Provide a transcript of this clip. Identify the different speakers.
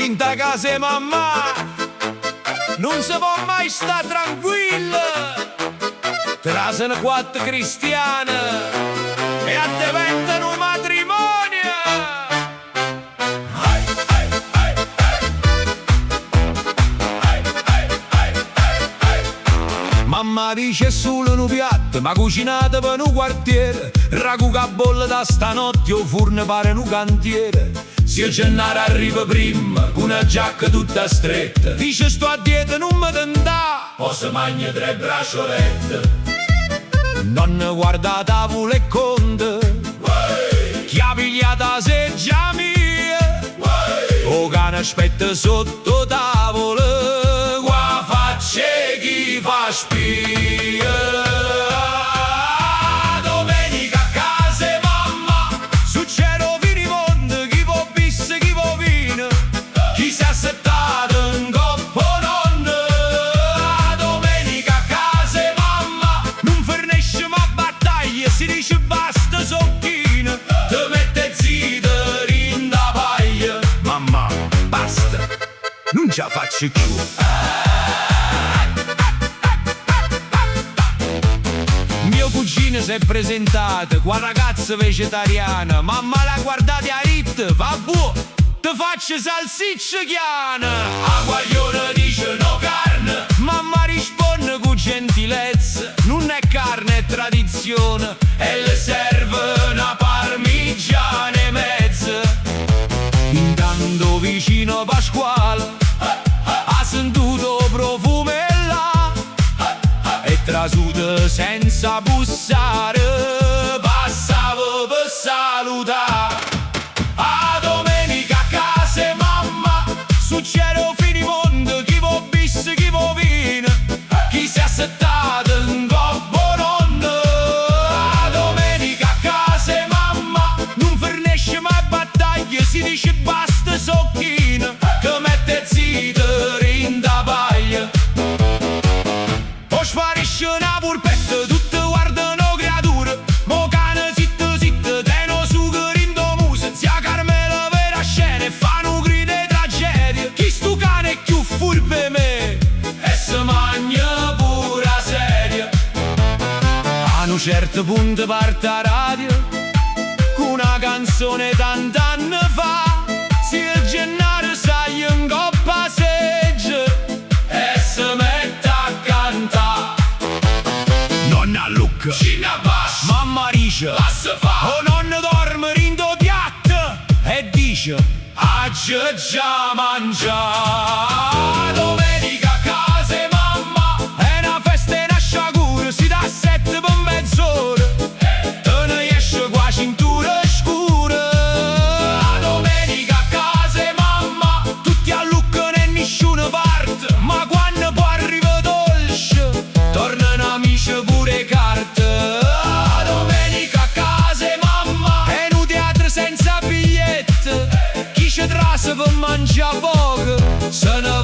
Speaker 1: In ta casa e mamma non si può mai stare tranquilla. Trasano quattro cristiane e diventano un matrimonio. Mamma dice solo un piatto, ma cucinato per un quartiere. Ragù che bolle da stanotte, o forno pare un cantiere. Se Gennaro arriva prima, con una giacca tutta stretta, dice sto a dieta non mi tentà, posso mangiare 3 bracciolette. Nonna guarda la tavola e conta, chi ha pigliato la seggia mia, o cane aspetta sotto tavola, qua faccia chi fa spia. Domenica a casa e mamma, succede finimondo, chi può bisse, chi può vino, chi si è assettato in coppa nonna. Domenica a casa e mamma, non fornisce ma battaglia, si dice basta socchina, te mette zitto in da paglia. Mamma, basta, non ce la faccio più. Mio cugino si è presentato, qua ragazza vegetariana. Mamma l'ha guardata a rit, va buono, te faccio salsiccia chiana. A guaglione dice no carne, mamma risponde con gentilezza, non è carne, è tradizione, e le serve una parmigiana e mezza. Intanto vicino Pasquale ha sentito profumo e là, e trasuto senza bussare, passavo per salutare. A domenica a casa e mamma, succede un finimondo, chi può bisse, chi può vino, chi si è assettato in coppa nonna. A domenica a casa e mamma, non fornisce mai battaglia, si dice basta socchina, che mette zitto in da paglia. O sparisce una polpetta, tutte guardano creature, mo cane zitto zitto, teno sughero in domuso, zia Carmela vera scena e fanno grida e tragedie. Chi stu cane è più furbe me, e se magna pura seria. A un certo punto parte a radio, con una canzone tant'anni fa, zia Gennaro sai in coppa seggia, e se mette a cantare. Nonna Lucca, Cina Bash, mamma dice passa fa, o nonna dorme rindo piatto e dice oggi già mangiare. Domenica a casa e mamma, è una festa e una sciagura, si dà 7 per mezz'ora, te ne esce qua cintura scura. Domenica a casa e mamma, tutti a Lucca e nessuno parte, ma quando poi arriva dolce, tornano amici pure carte. Domenica a casa e mamma, è in un teatro senza biglietto, chi ci trasa per mangiare poco, se ne